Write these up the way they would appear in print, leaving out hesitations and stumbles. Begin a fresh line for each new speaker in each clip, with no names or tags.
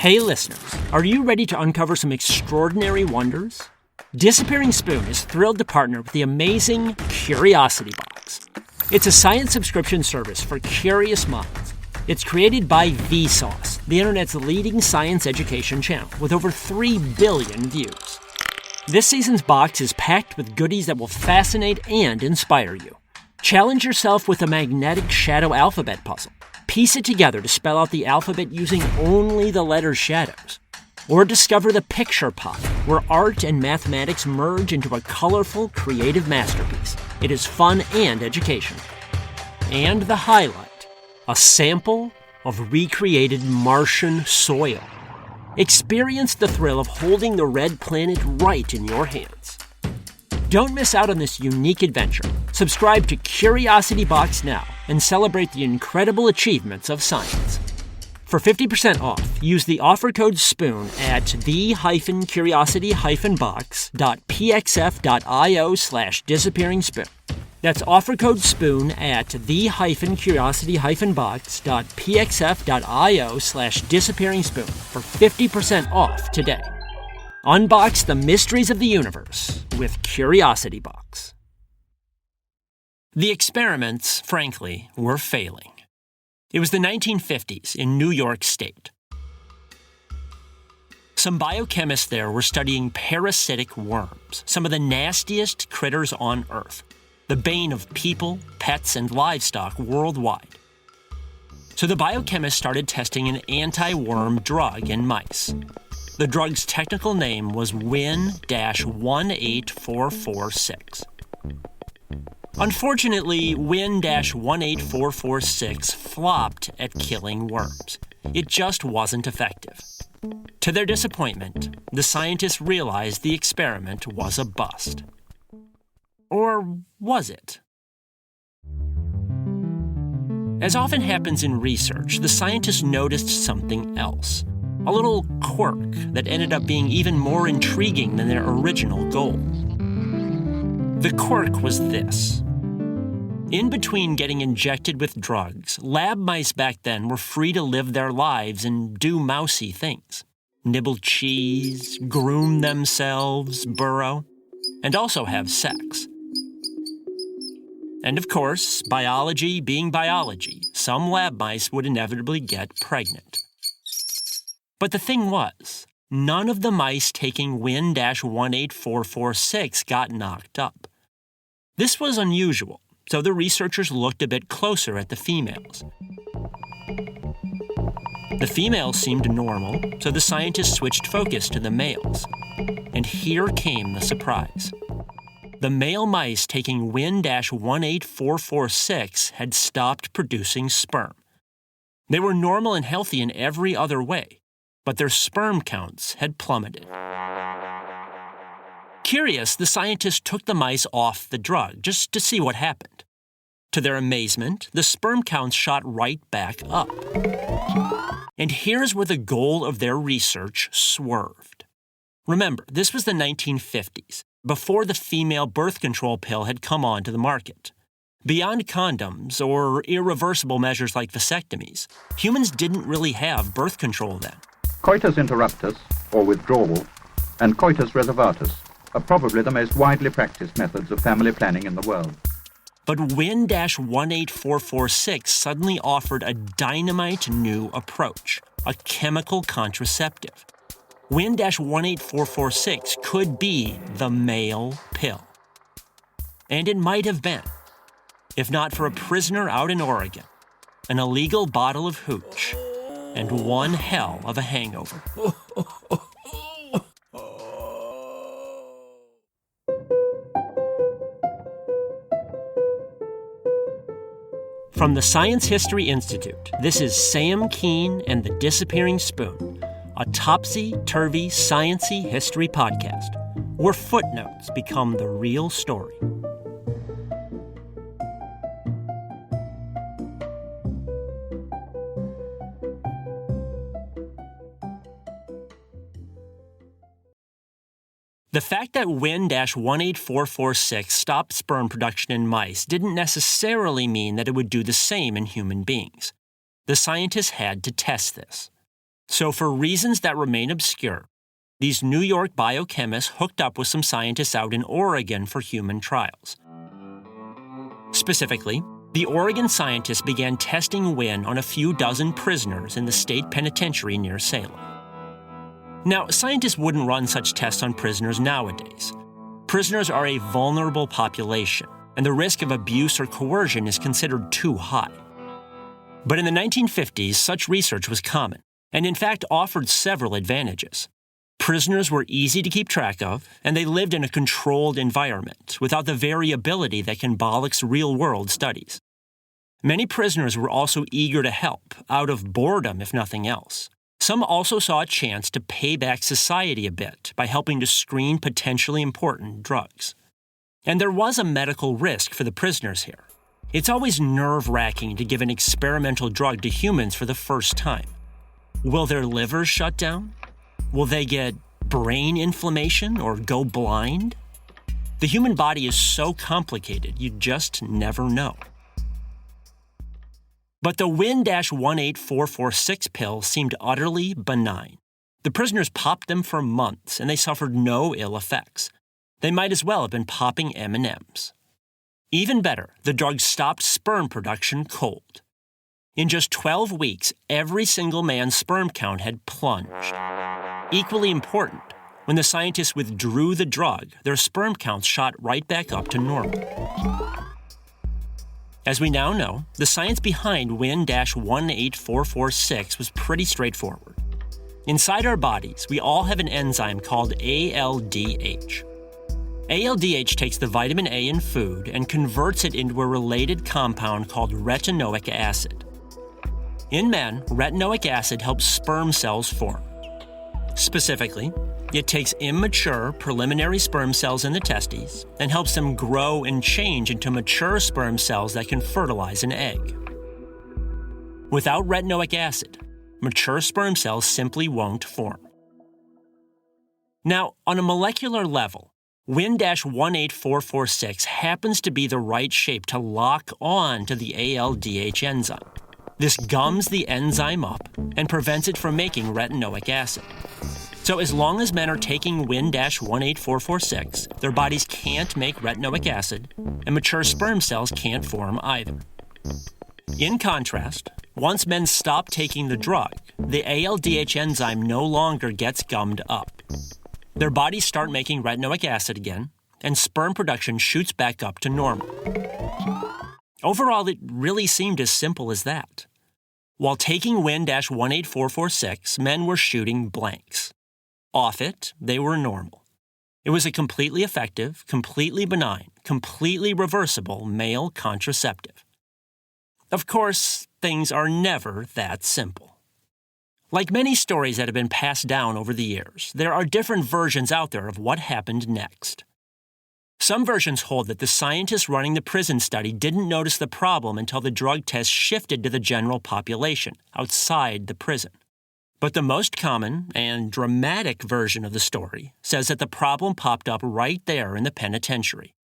Hey listeners, are you ready to uncover some extraordinary wonders? Disappearing Spoon is thrilled to partner with the amazing Curiosity Box. It's a science subscription service for curious minds. It's created by Vsauce, the internet's leading science education channel, with over 3 billion views. This season's box is packed with goodies that will fascinate and inspire you. Challenge yourself with a magnetic shadow alphabet puzzle. Piece it together to spell out the alphabet using only the letter shadows. Or discover the picture pot, where art and mathematics merge into a colorful, creative masterpiece. It is fun and educational. And the highlight, a sample of recreated Martian soil. Experience the thrill of holding the red planet right in your hands. Don't miss out on this unique adventure. Subscribe to Curiosity Box now and celebrate the incredible achievements of science. For 50% off, use the offer code SPOON at the-curiosity-box.pxf.io/disappearingspoon. That's offer code SPOON at the-curiosity-box.pxf.io/disappearingspoon for 50% off today. Unbox the mysteries of the universe with Curiosity Box. The experiments, frankly, were failing. It was the 1950s in New York State. Some biochemists there were studying parasitic worms, some of the nastiest critters on Earth, the bane of people, pets, and livestock worldwide. So the biochemists started testing an anti-worm drug in mice. The drug's technical name was Win-18446. Unfortunately, Win-18446 flopped at killing worms. It just wasn't effective. To their disappointment, the scientists realized the experiment was a bust. Or was it? As often happens in research, the scientists noticed something else. A little quirk that ended up being even more intriguing than their original goal. The quirk was this. In between getting injected with drugs, lab mice back then were free to live their lives and do mousy things. Nibble cheese, groom themselves, burrow, and also have sex. And of course, biology being biology, some lab mice would inevitably get pregnant. But the thing was, none of the mice taking Win-18446 got knocked up. This was unusual, so the researchers looked a bit closer at the females. The females seemed normal, so the scientists switched focus to the males. And here came the surprise. The male mice taking Win-18446 had stopped producing sperm. They were normal and healthy in every other way, but their sperm counts had plummeted. Curious, the scientists took the mice off the drug just to see what happened. To their amazement, the sperm counts shot right back up. And here's where the goal of their research swerved. Remember, this was the 1950s, before the female birth control pill had come onto the market. Beyond condoms or irreversible measures like vasectomies, humans didn't really have birth control then.
Coitus interruptus, or withdrawal, and coitus reservatus are probably the most widely practiced methods of family planning in the world.
But Win-18446 suddenly offered a dynamite new approach, a chemical contraceptive. Win-18446 could be the male pill. And it might have been, if not for a prisoner out in Oregon, an illegal bottle of hooch, and one hell of a hangover. From the Science History Institute, this is Sam Keene and the Disappearing Spoon, a topsy-turvy, science-y history podcast, where footnotes become the real story. The fact that Win-18446 stopped sperm production in mice didn't necessarily mean that it would do the same in human beings. The scientists had to test this. So for reasons that remain obscure, these New York biochemists hooked up with some scientists out in Oregon for human trials. Specifically, the Oregon scientists began testing Wynn on a few dozen prisoners in the state penitentiary near Salem. Now, scientists wouldn't run such tests on prisoners nowadays. Prisoners are a vulnerable population, and the risk of abuse or coercion is considered too high. But in the 1950s, such research was common, and in fact offered several advantages. Prisoners were easy to keep track of, and they lived in a controlled environment without the variability that can bollocks real-world studies. Many prisoners were also eager to help, out of boredom if nothing else. Some also saw a chance to pay back society a bit by helping to screen potentially important drugs. And there was a medical risk for the prisoners here. It's always nerve-wracking to give an experimental drug to humans for the first time. Will their livers shut down? Will they get brain inflammation or go blind? The human body is so complicated, you just never know. But the Win-18446 pill seemed utterly benign. The prisoners popped them for months, and they suffered no ill effects. They might as well have been popping M&Ms. Even better, the drug stopped sperm production cold. In just 12 weeks, every single man's sperm count had plunged. Equally important, when the scientists withdrew the drug, their sperm counts shot right back up to normal. As we now know, the science behind Win-18446 was pretty straightforward. Inside our bodies, we all have an enzyme called ALDH. ALDH takes the vitamin A in food and converts it into a related compound called retinoic acid. In men, retinoic acid helps sperm cells form. Specifically, it takes immature preliminary sperm cells in the testes and helps them grow and change into mature sperm cells that can fertilize an egg. Without retinoic acid, mature sperm cells simply won't form. Now, on a molecular level, Win-18446 happens to be the right shape to lock on to the ALDH enzyme. This gums the enzyme up and prevents it from making retinoic acid. So as long as men are taking Win-18446, their bodies can't make retinoic acid, and mature sperm cells can't form either. In contrast, once men stop taking the drug, the ALDH enzyme no longer gets gummed up. Their bodies start making retinoic acid again, and sperm production shoots back up to normal. Overall, it really seemed as simple as that. While taking Win-18446, men were shooting blanks. Off it, they were normal. It was a completely effective, completely benign, completely reversible male contraceptive. Of course, things are never that simple. Like many stories that have been passed down over the years, there are different versions out there of what happened next. Some versions hold that the scientists running the prison study didn't notice the problem until the drug test shifted to the general population outside the prison. But the most common and dramatic version of the story says that the problem popped up right there in the penitentiary.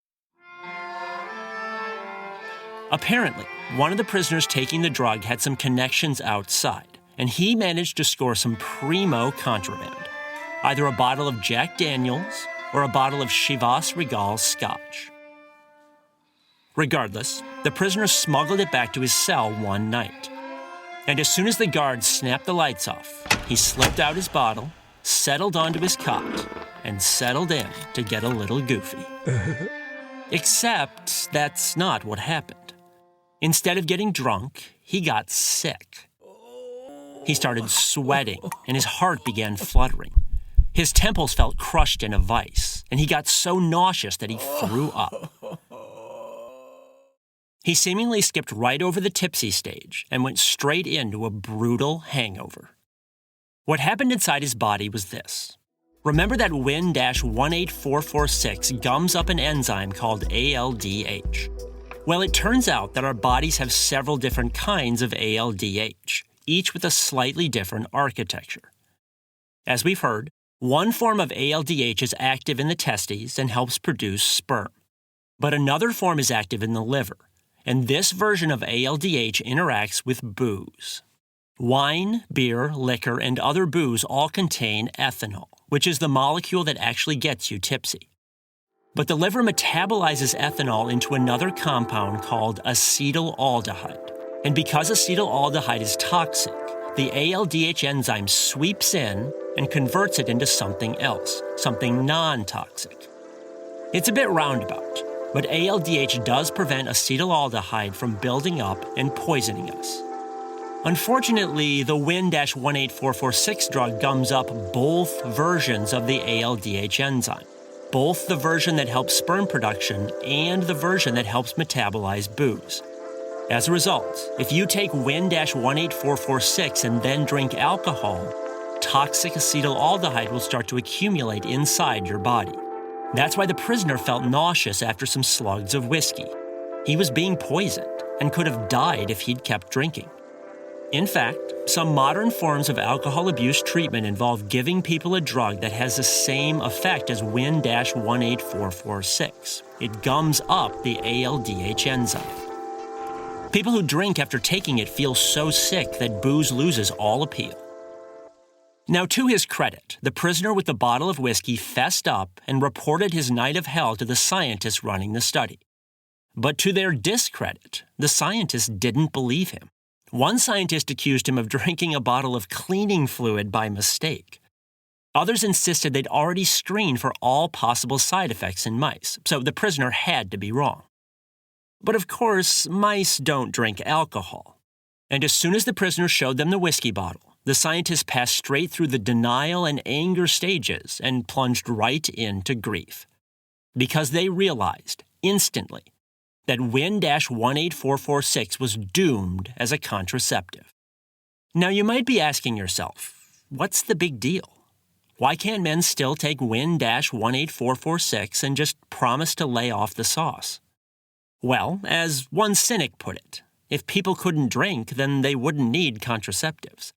Apparently, one of the prisoners taking the drug had some connections outside, and he managed to score some primo contraband, either a bottle of Jack Daniels or a bottle of Chivas Regal Scotch. Regardless, the prisoner smuggled it back to his cell one night. And as soon as the guards snapped the lights off, he slipped out his bottle, settled onto his cot, and settled in to get a little goofy. Except that's not what happened. Instead of getting drunk, he got sick. He started sweating, and his heart began fluttering. His temples felt crushed in a vice, and he got so nauseous that he threw up. He seemingly skipped right over the tipsy stage and went straight into a brutal hangover. What happened inside his body was this. Remember that Win-18446 gums up an enzyme called ALDH. Well, it turns out that our bodies have several different kinds of ALDH, each with a slightly different architecture. As we've heard, one form of ALDH is active in the testes and helps produce sperm. But another form is active in the liver, and this version of ALDH interacts with booze. Wine, beer, liquor, and other booze all contain ethanol, which is the molecule that actually gets you tipsy. But the liver metabolizes ethanol into another compound called acetaldehyde. And because acetaldehyde is toxic, the ALDH enzyme sweeps in and converts it into something else, something non-toxic. It's a bit roundabout, but ALDH does prevent acetaldehyde from building up and poisoning us. Unfortunately, the Win-18446 drug gums up both versions of the ALDH enzyme, both the version that helps sperm production and the version that helps metabolize booze. As a result, if you take Win-18446 and then drink alcohol, toxic acetaldehyde will start to accumulate inside your body. That's why the prisoner felt nauseous after some slugs of whiskey. He was being poisoned and could have died if he'd kept drinking. In fact, some modern forms of alcohol abuse treatment involve giving people a drug that has the same effect as Win-18446. It gums up the ALDH enzyme. People who drink after taking it feel so sick that booze loses all appeal. Now, to his credit, the prisoner with the bottle of whiskey fessed up and reported his night of hell to the scientists running the study. But to their discredit, the scientists didn't believe him. One scientist accused him of drinking a bottle of cleaning fluid by mistake. Others insisted they'd already screened for all possible side effects in mice, so the prisoner had to be wrong. But of course, mice don't drink alcohol. And as soon as the prisoner showed them the whiskey bottle, the scientists passed straight through the denial and anger stages and plunged right into grief. Because they realized, instantly, that Win-18446 was doomed as a contraceptive. Now you might be asking yourself, what's the big deal? Why can't men still take Win-18446 and just promise to lay off the sauce? Well, as one cynic put it, if people couldn't drink, then they wouldn't need contraceptives.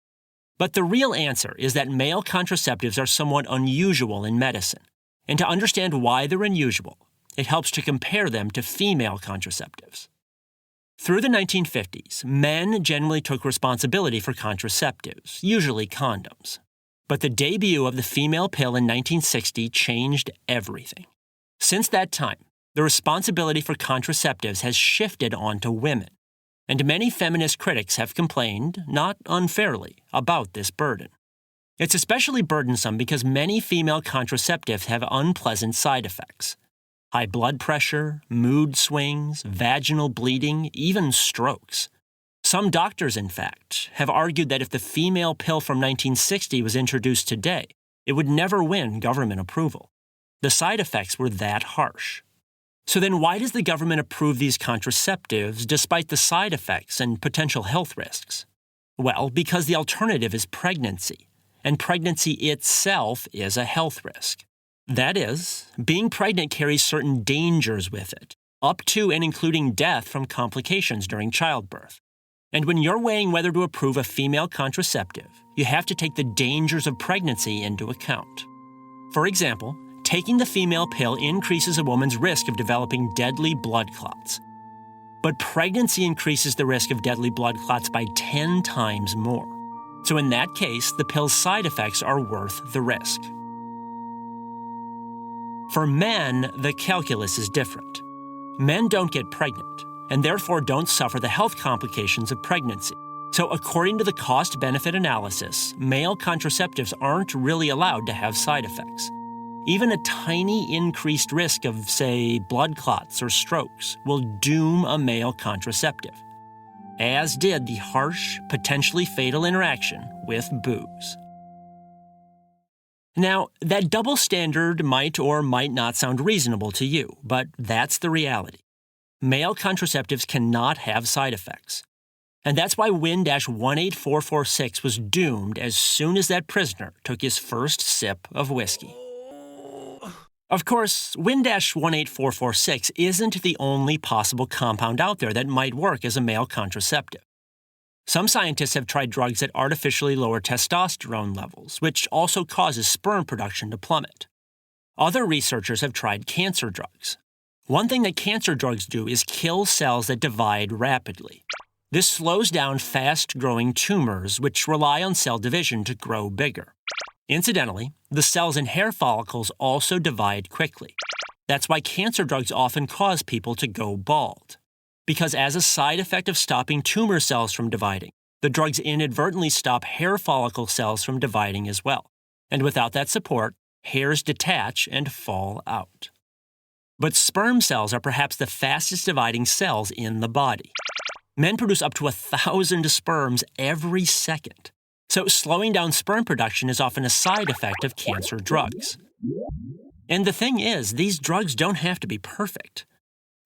But the real answer is that male contraceptives are somewhat unusual in medicine. And to understand why they're unusual, it helps to compare them to female contraceptives. Through the 1950s, men generally took responsibility for contraceptives, usually condoms. But the debut of the female pill in 1960 changed everything. Since that time, the responsibility for contraceptives has shifted onto women, and many feminist critics have complained, not unfairly, about this burden. It's especially burdensome because many female contraceptives have unpleasant side effects. High blood pressure, mood swings, vaginal bleeding, even strokes. Some doctors, in fact, have argued that if the female pill from 1960 was introduced today, it would never win government approval. The side effects were that harsh. So then why does the government approve these contraceptives despite the side effects and potential health risks? Well, because the alternative is pregnancy, and pregnancy itself is a health risk. That is, being pregnant carries certain dangers with it, up to and including death from complications during childbirth. And when you're weighing whether to approve a female contraceptive, you have to take the dangers of pregnancy into account. For example, taking the female pill increases a woman's risk of developing deadly blood clots. But pregnancy increases the risk of deadly blood clots by 10 times more. So in that case, the pill's side effects are worth the risk. For men, the calculus is different. Men don't get pregnant, and therefore don't suffer the health complications of pregnancy. So according to the cost-benefit analysis, male contraceptives aren't really allowed to have side effects. Even a tiny increased risk of, say, blood clots or strokes will doom a male contraceptive, as did the harsh, potentially fatal interaction with booze. Now, that double standard might or might not sound reasonable to you, but that's the reality. Male contraceptives cannot have side effects. And that's why Win-18446 was doomed as soon as that prisoner took his first sip of whiskey. Of course, Win-18446 isn't the only possible compound out there that might work as a male contraceptive. Some scientists have tried drugs that artificially lower testosterone levels, which also causes sperm production to plummet. Other researchers have tried cancer drugs. One thing that cancer drugs do is kill cells that divide rapidly. This slows down fast-growing tumors, which rely on cell division to grow bigger. Incidentally, the cells in hair follicles also divide quickly. That's why cancer drugs often cause people to go bald. Because as a side effect of stopping tumor cells from dividing, the drugs inadvertently stop hair follicle cells from dividing as well. And without that support, hairs detach and fall out. But sperm cells are perhaps the fastest dividing cells in the body. Men produce up to 1,000 sperms every second. So slowing down sperm production is often a side effect of cancer drugs. And the thing is, these drugs don't have to be perfect.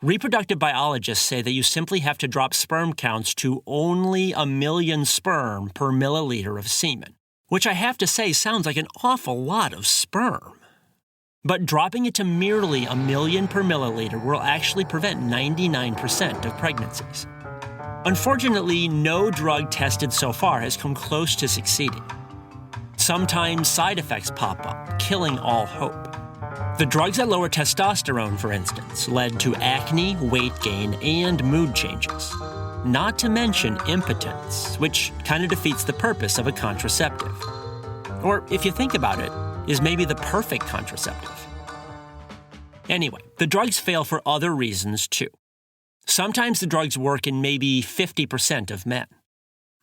Reproductive biologists say that you simply have to drop sperm counts to only 1 million sperm per milliliter of semen, which I have to say sounds like an awful lot of sperm. But dropping it to merely 1 million per milliliter will actually prevent 99% of pregnancies. Unfortunately, no drug tested so far has come close to succeeding. Sometimes side effects pop up, killing all hope. The drugs that lower testosterone, for instance, led to acne, weight gain, and mood changes. Not to mention impotence, which kind of defeats the purpose of a contraceptive. Or, if you think about it, is maybe the perfect contraceptive. Anyway, the drugs fail for other reasons too. Sometimes the drugs work in maybe 50% of men.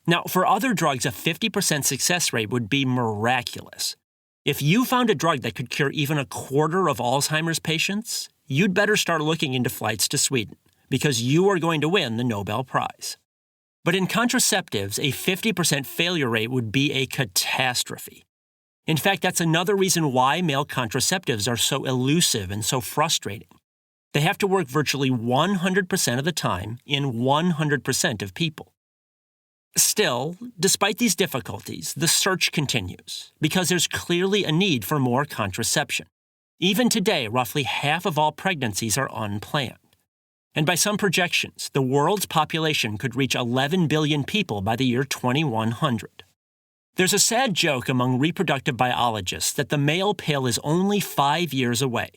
Now, for other drugs, a 50% success rate would be miraculous. If you found a drug that could cure even a quarter of Alzheimer's patients, you'd better start looking into flights to Sweden, because you are going to win the Nobel Prize. But in contraceptives, a 50% failure rate would be a catastrophe. In fact, that's another reason why male contraceptives are so elusive and so frustrating. They have to work virtually 100% of the time in 100% of people. Still, despite these difficulties, the search continues, because there's clearly a need for more contraception. Even today, roughly half of all pregnancies are unplanned. And by some projections, the world's population could reach 11 billion people by the year 2100. There's a sad joke among reproductive biologists that the male pill is only 5 years away,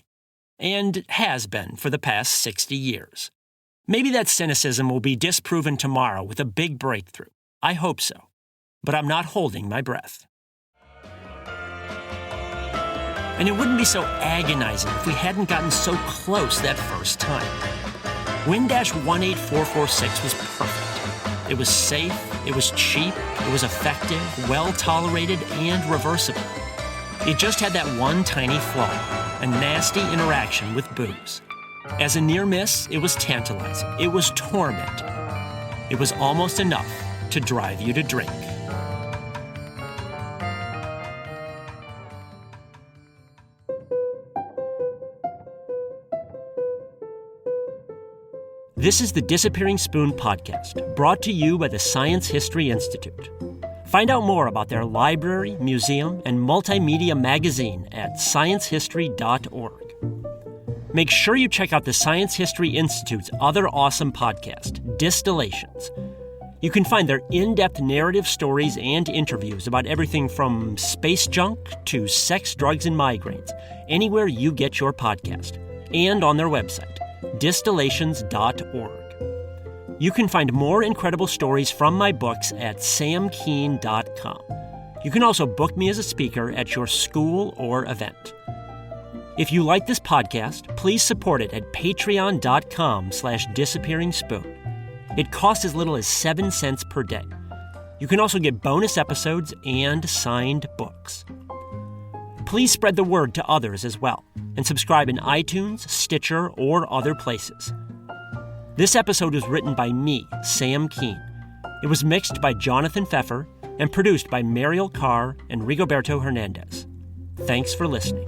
and has been for the past 60 years. Maybe that cynicism will be disproven tomorrow with a big breakthrough. I hope so, but I'm not holding my breath. And it wouldn't be so agonizing if we hadn't gotten so close that first time. Win-18446 was perfect. It was safe, it was cheap, it was effective, well-tolerated, and reversible. It just had that one tiny flaw, a nasty interaction with booze. As a near miss, it was tantalizing. It was torment. It was almost enough to drive you to drink. This is the Disappearing Spoon podcast, brought to you by the Science History Institute. Find out more about their library, museum, and multimedia magazine at sciencehistory.org. Make sure you check out the Science History Institute's other awesome podcast, Distillations. You can find their in-depth narrative stories and interviews about everything from space junk to sex, drugs, and migraines, anywhere you get your podcast, and on their website, distillations.org. You can find more incredible stories from my books at samkeen.com. You can also book me as a speaker at your school or event. If you like this podcast, please support it at patreon.com/disappearingspoon. It costs as little as 7 cents per day. You can also get bonus episodes and signed books. Please spread the word to others as well, and subscribe in iTunes, Stitcher, or other places. This episode was written by me, Sam Keen. It was mixed by Jonathan Pfeffer and produced by Mariel Carr and Rigoberto Hernandez. Thanks for listening.